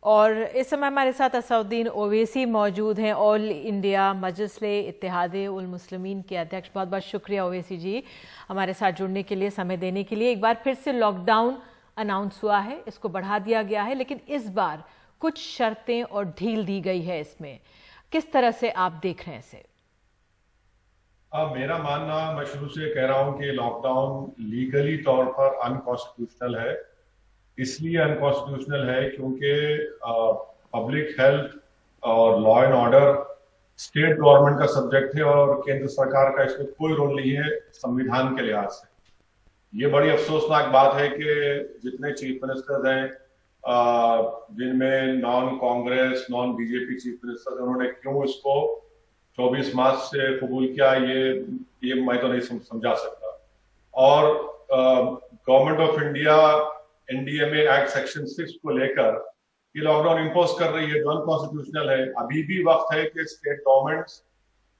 और इस समय हमारे साथ असउद्दीन ओवैसी मौजूद हैं, ऑल इंडिया मजलिस-ए-इत्तेहाद उल मुस्लिमीन के अध्यक्ष। बहुत बहुत शुक्रिया ओवैसी जी हमारे साथ जुड़ने के लिए, समय देने के लिए। एक बार फिर से लॉकडाउन अनाउंस हुआ है, इसको बढ़ा दिया गया है, लेकिन इस बार कुछ शर्तें और ढील दी गई है। इसमें किस तरह से आप देख रहे हैं इसे? मेरा मानना, मैं शुरू से कह रहा हूं कि लॉकडाउन लीगली तौर पर अनकॉन्स्टिट्यूशनल है। इसलिए अनकॉन्स्टिट्यूशनल है क्योंकि पब्लिक हेल्थ और law and order state government का सब्जेक्ट है और केंद्र सरकार का इसमें कोई रोल नहीं है संविधान के लिहाज से। ये बड़ी अफसोसनाक बात है कि जितने चीफ मिनिस्टर्स हैं, जिनमें non Congress non BJP chief ministers, उन्होंने क्यों इसको 24 मार्च से कबूल किया, ये मैं तो नहीं समझा सकता। और government of India NDMA act section 6 को लेकर ये लॉकडाउन इंपोज कर रही है जो अनकॉन्स्टिट्यूशनल है। अभी भी वक्त है कि स्टेट गवर्नमेंट्स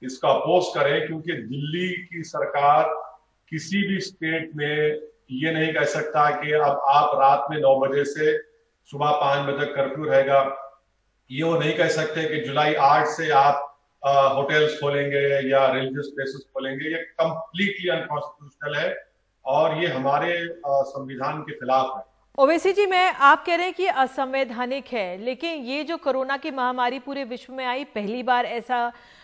इसका अपोज करें, क्योंकि दिल्ली की सरकार किसी भी स्टेट में ये नहीं कह सकता कि अब आप रात में 9 बजे से सुबह 5 बजे तक कर्फ्यू रहेगा। ये वो नहीं कह सकते कि जुलाई 8 से आप होटल्स खोलेंगे या रिलीजियस प्लेसेस खोलेंगे। ये कंप्लीटली अनकॉन्स्टिट्यूशनल है और ये हमारे संविधान के खिलाफ है। ओवैसी जी, आप कह रहे हैं कि असंवैधानिक है, लेकिन ये जो कोरोना की महामारी पूरे विश्व में आई, पहली बार ऐसा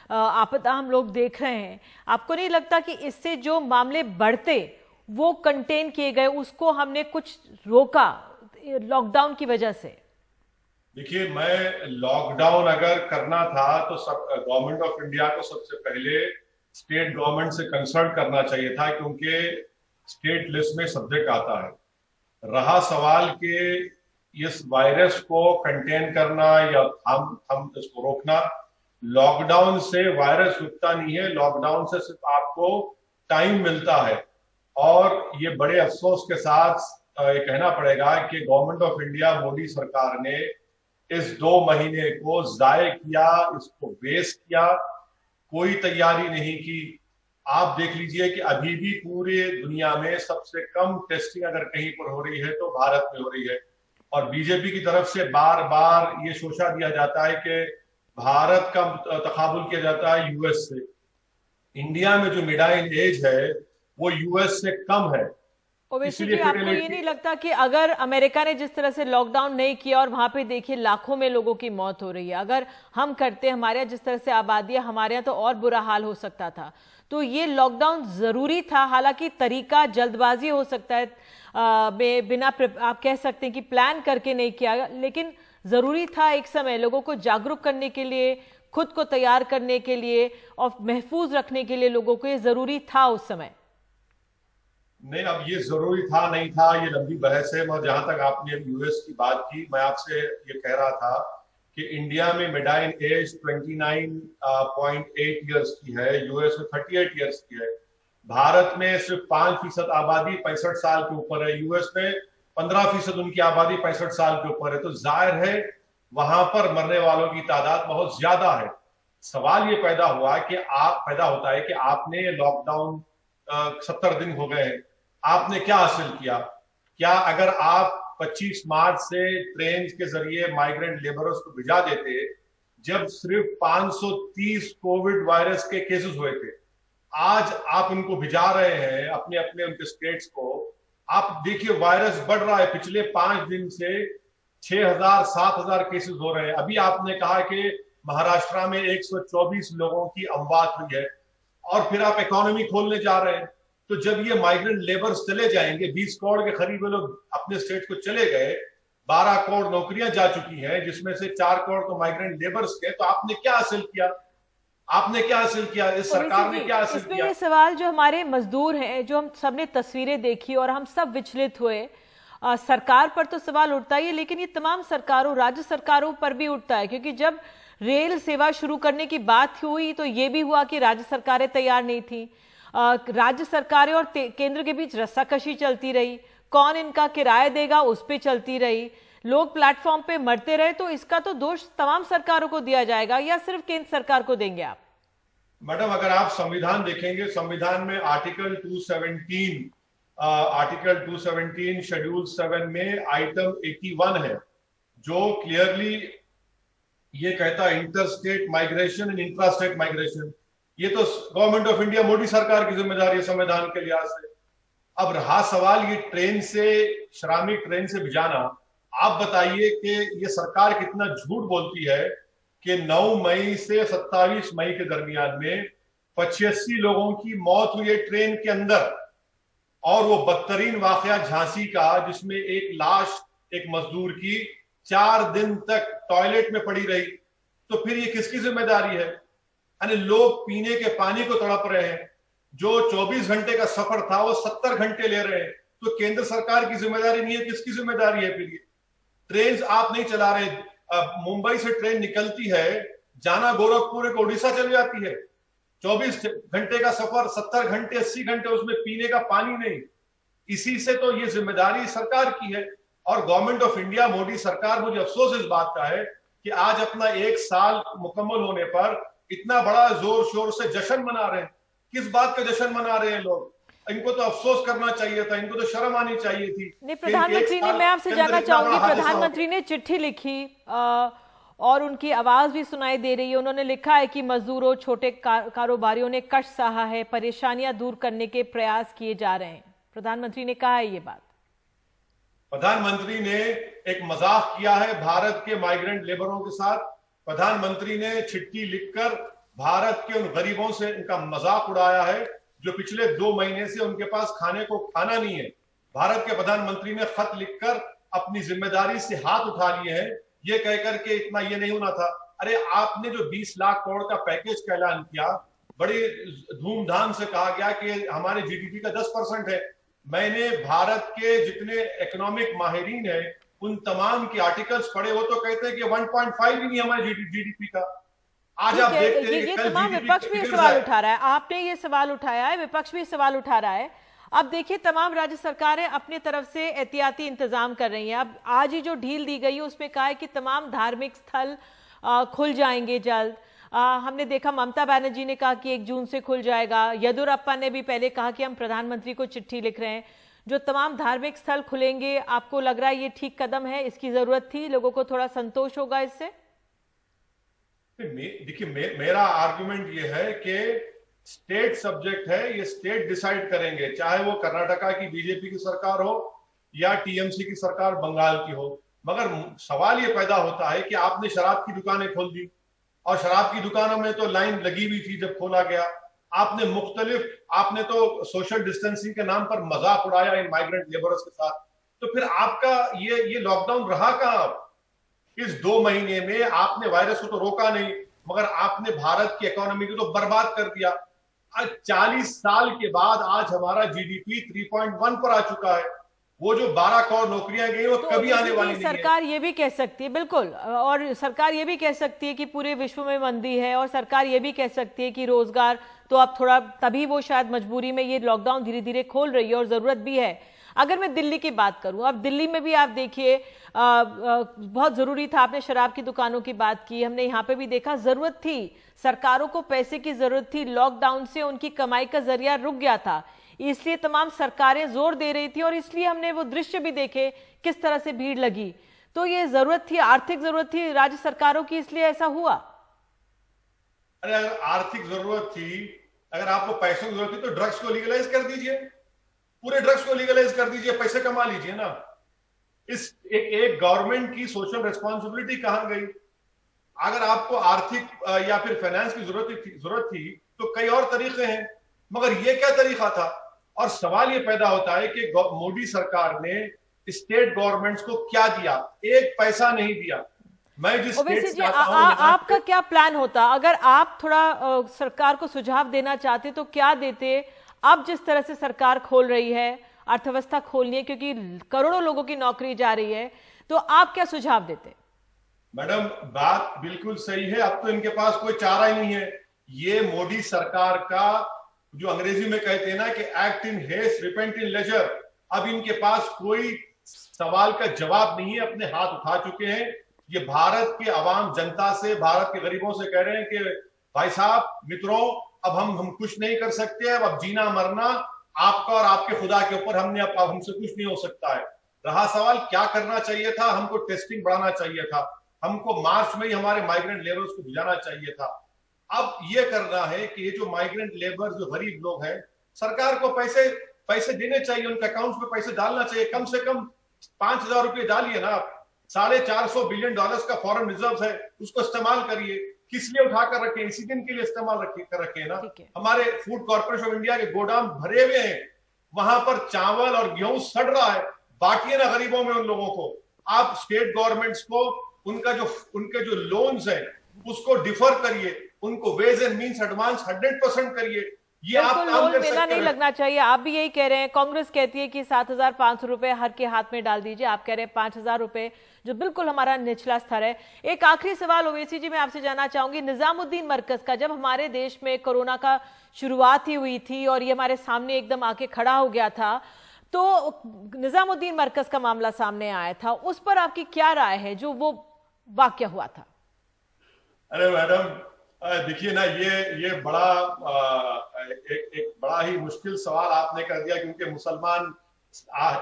आपदा हम लोग देख रहे हैं। आपको नहीं लगता कि इससे जो मामले बढ़ते वो कंटेन किए गए, उसको हमने कुछ रोका लॉकडाउन की वजह से? देखिए, मैं लॉकडाउन अगर करना था तो गवर्नमेंट ऑफ इंडिया को सबसे पहले स्टेट गवर्नमेंट से कंसल्ट करना चाहिए था, क्योंकि स्टेट लिस्ट में सब्जेक्ट आता है। रहा सवाल कि इस वायरस को कंटेन करना या हम इसको रोकना, लॉकडाउन से वायरस रुकता नहीं है, लॉकडाउन से सिर्फ आपको टाइम मिलता है। और ये बड़े अफसोस के साथ ये कहना पड़ेगा कि गवर्नमेंट ऑफ इंडिया, मोदी सरकार ने इस 2 महीने को जाये किया, इसको वेस्ट किया, कोई तैयारी नहीं की। आप देख लीजिए कि अभी भी पूरे दुनिया में सबसे कम टेस्टिंग अगर कहीं पर हो रही है तो भारत में हो रही है। और बीजेपी की तरफ से बार बार ये सोचा दिया जाता है कि भारत का तकाबुल किया जाता है यूएस से। इंडिया में जो मिडाइन एज है वो यूएस से कम है। ओवैसी जी, आपको ये नहीं लगता कि अगर अमेरिका ने जिस तरह से लॉकडाउन नहीं किया और वहां पे देखिए लाखों में लोगों की मौत हो रही है, अगर हम करते, हमारे यहाँ जिस तरह से आबादी है, हमारे यहाँ तो और बुरा हाल हो सकता था। तो ये लॉकडाउन जरूरी था। हालांकि तरीका जल्दबाजी हो सकता है, बिना आप कह सकते हैं कि प्लान करके नहीं किया, लेकिन जरूरी था एक समय लोगों को जागरूक करने के लिए, खुद को तैयार करने के लिए और महफूज रखने के लिए लोगों को ये जरूरी था उस समय। नहीं, अब ये जरूरी था नहीं था, ये लंबी बहस है। मैं जहां तक आपने यूएस की बात की, मैं आपसे ये कह रहा था कि इंडिया में मिडाइन एज 29.8 ईयर्स की है, यूएस में 38 ईयर्स की है। भारत में सिर्फ 5% आबादी 65 साल के ऊपर है, यूएस में 15% उनकी आबादी 65 साल के ऊपर है। तो जाहिर है वहां पर मरने वालों की तादाद बहुत ज्यादा है। सवाल ये पैदा होता है कि आपने लॉकडाउन 70 दिन हो गए हैं, आपने क्या हासिल किया? क्या अगर आप 25 मार्च से ट्रेन के जरिए माइग्रेंट लेबरर्स को भिजा देते, जब सिर्फ 530 कोविड वायरस के केसेस हुए थे, आज आप इनको भिजा रहे हैं अपने अपने उनके स्टेट्स को। आप देखिए वायरस बढ़ रहा है, पिछले 5 दिन से 6,000 7,000 केसेस हो रहे हैं। अभी आपने कहा कि महाराष्ट्र में 124 लोगों की अमवात हुई है और फिर आप इकोनॉमी खोलने जा रहे हैं। तो जब ये माइग्रेंट लेबर्स चले जाएंगे, 20 करोड़ के करीब लोग अपने स्टेट को चले गए, 12 करोड़ नौकरियां जा चुकी हैं, जिसमें से 4 करोड़ तो माइग्रेंट लेबर्स के, तो आपने क्या हासिल किया? आपने क्या हासिल किया? इस सरकार ने क्या हासिल किया? ये सवाल जो हमारे मजदूर हैं, जो हम सबने तस्वीरें देखी और हम सब विचलित हुए, सरकार पर तो सवाल उठता ही है, लेकिन ये तमाम सरकारों, राज्य सरकारों पर भी उठता है। क्योंकि जब रेल सेवा शुरू करने की बात हुई तो ये भी हुआ कि राज्य सरकारें तैयार नहीं थी। राज्य सरकारें और केंद्र के बीच रस्साकशी चलती रही, कौन इनका किराया देगा उस पे चलती रही, लोग प्लेटफॉर्म पे मरते रहे। तो इसका तो दोष तमाम सरकारों को दिया जाएगा या सिर्फ केंद्र सरकार को देंगे आप? मैडम, अगर आप संविधान देखेंगे, संविधान में आर्टिकल 217 शेड्यूल 7 में आइटम 81 है। जो क्लियरली ये कहता है inter state migration and intra state migration. ये तो गवर्नमेंट ऑफ इंडिया, मोदी सरकार की जिम्मेदारी है संविधान के लिहाज से। अब रहा सवाल ये ट्रेन से, श्रमिक ट्रेन से भिजाना, आप बताइए कि ये सरकार कितना झूठ बोलती है कि 9 मई से 27 मई के दरमियान में 85 लोगों की मौत हुई है ट्रेन के अंदर, और वो बदतरीन वाकया झांसी का जिसमें एक लाश एक मजदूर की 4 दिन तक टॉयलेट में पड़ी रही। तो फिर ये किसकी जिम्मेदारी है? यानी लोग पीने के पानी को तड़प रहे हैं, जो 24 घंटे का सफर था वो 70 घंटे ले रहे हैं। तो केंद्र सरकार की जिम्मेदारी नहीं है, किसकी जिम्मेदारी है? फिर ये ट्रेन आप नहीं चला रहे। मुंबई से ट्रेन निकलती है, जाना गोरखपुर एक उड़ीसा चली जाती है, 24 घंटे का सफर, 70 घंटे 80 घंटे उसमें पीने का पानी नहीं। इसी से तो ये जिम्मेदारी सरकार की है। और गवर्नमेंट ऑफ इंडिया, मोदी सरकार, मुझे अफसोस इस बात का है कि आज अपना 1 साल मुकम्मल होने पर इतना बड़ा जोर शोर से जश्न मना रहे हैं। किस बात का जश्न मना रहे हैं लोग? इनको तो अफसोस करना चाहिए था, इनको तो शर्म आनी चाहिए थी। नहीं, प्रधानमंत्री ने, मैं आपसे जानना चाहूंगी, प्रधानमंत्री ने चिट्ठी लिखी और उनकी आवाज भी सुनाई दे रही है। उन्होंने लिखा है कि मजदूरों, छोटे कारोबारियों ने कष्ट सहा है, परेशानियां दूर करने के प्रयास किए जा रहे हैं। प्रधानमंत्री ने कहा है ये बात। प्रधानमंत्री ने एक मजाक किया है भारत के माइग्रेंट लेबरों के साथ। प्रधानमंत्री ने चिट्ठी लिखकर भारत के उन गरीबों से इनका मजाक उड़ाया है जो पिछले 2 महीने से उनके पास खाने को खाना नहीं है। भारत के प्रधानमंत्री ने खत लिखकर अपनी जिम्मेदारी से हाथ उठा लिए हैं, ये कहकर के इतना ये नहीं होना था। अरे आपने जो 20 लाख करोड़ का पैकेज का ऐलान किया, बड़ी धूमधाम से कहा गया कि हमारे जीडीपी का 10% है। मैंने भारत के जितने इकोनॉमिक माहिरीन है उन तमाम के आर्टिकल्स पढ़े, वो तो कहते हैं कि 1.5 भी नहीं हमारे जीडीपी का। आज आप देखते हैं ये तमाम विपक्ष भी सवाल उठा रहा है, आपने ये सवाल उठाया है, विपक्ष भी सवाल उठा रहा है। अब देखिए, तमाम राज्य सरकारें अपनी तरफ से एहतियाती इंतजाम कर रही हैं। अब आज ही जो ढील दी गई है उसमें कहा है कि तमाम धार्मिक स्थल खुल जाएंगे जल्द। हमने देखा ममता बनर्जी ने कहा कि 1 जून से खुल जाएगा। येदियुरप्पा ने भी पहले कहा कि हम प्रधानमंत्री को चिट्ठी लिख रहे हैं। जो तमाम धार्मिक स्थल खुलेंगे, आपको लग रहा है ये ठीक कदम है, इसकी जरूरत थी, लोगों को थोड़ा संतोष होगा इससे? देखिए, मेरा आर्गुमेंट ये है कि स्टेट सब्जेक्ट है, ये स्टेट डिसाइड करेंगे, चाहे वो कर्नाटका की बीजेपी की सरकार हो या टीएमसी की सरकार बंगाल की हो। मगर सवाल ये पैदा होता है कि आपने शराब की दुकानें खोल दी, और शराब की दुकानों में तो लाइन लगी हुई थी जब खोला गया। आपने तो सोशल डिस्टेंसिंग के नाम पर मजाक उड़ाया इन माइग्रेंट लेबरर्स के साथ। तो फिर आपका ये लॉकडाउन रहा कहां? इस 2 महीने में आपने वायरस को तो रोका नहीं, मगर आपने भारत की इकोनॉमी को तो बर्बाद कर दिया। आज 40 साल के बाद आज हमारा जीडीपी 3.1 पर आ चुका है। वो जो 12 करोड़ नौकरियां गई वो तो कभी आने वाली नहीं है। सरकार ये भी कह सकती है, बिल्कुल, और सरकार ये भी कह सकती है कि पूरे विश्व में मंदी है, और सरकार ये भी कह सकती है कि रोजगार तो अब थोड़ा, तभी वो शायद मजबूरी में ये लॉकडाउन धीरे धीरे खोल रही है, और जरूरत भी है। अगर मैं दिल्ली की बात करूं, अब दिल्ली में भी आप देखिए बहुत जरूरी था, आपने शराब की दुकानों की बात की, हमने यहाँ पे भी देखा जरूरत थी, सरकारों को पैसे की जरूरत थी, लॉकडाउन से उनकी कमाई का जरिया रुक गया था, इसलिए तमाम सरकारें जोर दे रही थी, और इसलिए हमने वो दृश्य भी देखे किस तरह से भीड़ लगी। तो ये जरूरत थी, आर्थिक जरूरत थी राज्य सरकारों की, इसलिए ऐसा हुआ। अरे अगर आर्थिक जरूरत थी, अगर आपको पैसों की जरूरत थी तो ड्रग्स को लीगलाइज कर दीजिए, पूरे ड्रग्स को लीगलाइज कर दीजिए, पैसे कमा लीजिए ना। इस एक गवर्नमेंट की सोशल रिस्पॉन्सिबिलिटी कहां गई? अगर आपको आर्थिक या फिर फाइनेंस की जरूरत थी तो कई और तरीके हैं, मगर ये क्या तरीका था? और सवाल ये पैदा होता है कि मोदी सरकार ने स्टेट गवर्नमेंट्स को क्या दिया? 1 पैसा नहीं दिया। मैं जिस आपका क्या प्लान होता अगर आप थोड़ा सरकार को सुझाव देना चाहते, तो क्या देते? अब जिस तरह से सरकार खोल रही है, अर्थव्यवस्था खोलनी है, क्योंकि करोड़ों लोगों की नौकरी जा रही है, तो आप क्या सुझाव देते? मैडम, बात बिल्कुल सही है। अब तो इनके पास कोई चारा ही नहीं है। ये मोदी सरकार का जो अंग्रेजी में कहते हैं ना कि act in haste repent in leisure, अब इनके पास कोई सवाल का जवाब नहीं है, अपने हाथ उठा चुके हैं। ये भारत के आवाम जनता से, भारत के गरीबों से कह रहे हैं कि भाई साहब, मित्रों, अब हम कुछ नहीं कर सकते, अब जीना मरना आपका और आपके खुदा के ऊपर, अब हमसे कुछ नहीं हो सकता है। रहा सवाल क्या करना चाहिए था, हमको टेस्टिंग बढ़ाना चाहिए था, हमको मार्च में ही हमारे माइग्रेंट लेबर्स को भिजाना चाहिए था। अब ये करना है कि ये जो माइग्रेंट लेबर, जो गरीब लोग हैं, सरकार को पैसे देने चाहिए, उनके अकाउंट्स में पैसे डालना चाहिए। कम से कम 5,000 रुपये डालिए ना। $450 बिलियन का फॉरेन रिजर्व है, उसको इस्तेमाल करिए। किस लिए उठाकर रखे? इसी दिन के लिए इस्तेमाल कर रखे ना। हमारे फूड कॉर्पोरेशन ऑफ इंडिया के गोदाम भरे हुए हैं, वहां पर चावल और गेहूं सड़ रहा है। बांटिए ना गरीबों में उन लोगों को। आप स्टेट गवर्नमेंट्स को उनके जो लोन्स हैं उसको डिफर करिए, उनको वेज एंड मींस एडवांस 100% करिए। ये आप काम लोन कर मेला सकते नहीं हैं। लगना चाहिए, आप भी यही कह रहे हैं। कांग्रेस कहती है कि 7,500 रुपए हर के हाथ में डाल दीजिए, आप कह रहे हैं 5,000 रुपए, जो बिल्कुल हमारा निचला स्तर है। एक आखिरी सवाल ओवैसी जी मैं आपसे जानना चाहूंगी, निजामुद्दीन मरकज का, जब हमारे देश में कोरोना का शुरुआत ही हुई थी और ये हमारे सामने एकदम आके खड़ा हो गया था, तो निजामुद्दीन मरकज का मामला सामने आया था, उस पर आपकी क्या राय है जो वो वाकया हुआ था? अरे मैडम, देखिए ना, ये बड़ा एक बड़ा ही मुश्किल सवाल आपने कर दिया, क्योंकि मुसलमान,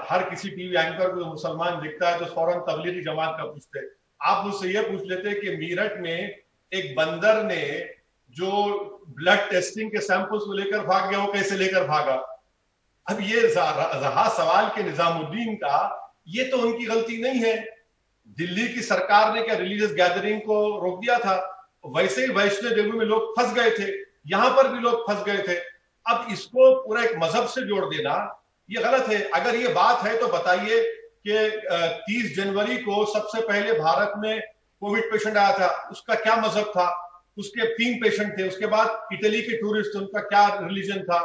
हर किसी टीवी एंकर को मुसलमान दिखता है तो फौरन तबलीगी जमात का पूछते। आप मुझसे ये पूछ लेते कि मीरठ में एक बंदर ने जो ब्लड टेस्टिंग के सैंपल्स को लेकर भाग गया, वो कैसे लेकर भागा? अब ये रहा सवाल के निजामुद्दीन का, ये तो उनकी गलती नहीं है। दिल्ली की सरकार ने क्या रिलीजियस गैदरिंग को रोक दिया था? वैसे ही वैष्णो देवी में लोग फंस गए थे, यहां पर भी लोग फंस गए थे। अब इसको पूरा एक मजहब से जोड़ देना ये गलत है। अगर ये बात है तो बताइए कि 30 जनवरी को सबसे पहले भारत में कोविड पेशेंट आया था, उसका क्या मजहब था? उसके 3 पेशेंट थे। उसके बाद इटली के टूरिस्ट, उनका क्या रिलीजन था?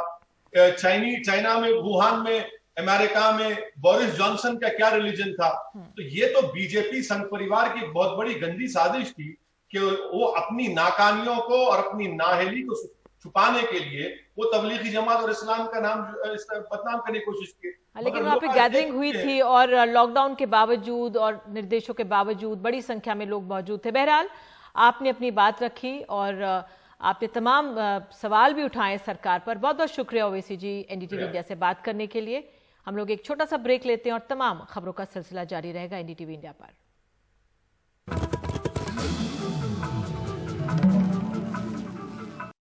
चाइना में, वुहान में, अमेरिका में बोरिस जॉनसन का क्या रिलीजन था? तो ये तो बीजेपी संघ परिवार की बहुत बड़ी गंदी साजिश थी कि वो अपनी नाकामियों को और अपनी नाअहली को छुपाने के लिए वो तबलीगी जमात और इस्लाम का नाम बदनाम करने की कोशिश की। लेकिन वहां पे गैदरिंग हुई थी और लॉकडाउन के बावजूद और निर्देशों के बावजूद बड़ी संख्या में लोग मौजूद थे। बहरहाल आपने अपनी बात रखी और आपने तमाम सवाल भी उठाए सरकार पर। बहुत बहुत शुक्रिया ओवैसी जी एनडीटीवी इंडिया से बात करने के लिए। हम लोग एक छोटा सा ब्रेक लेते हैं और तमाम खबरों का सिलसिला जारी रहेगा एनडीटीवी इंडिया पर।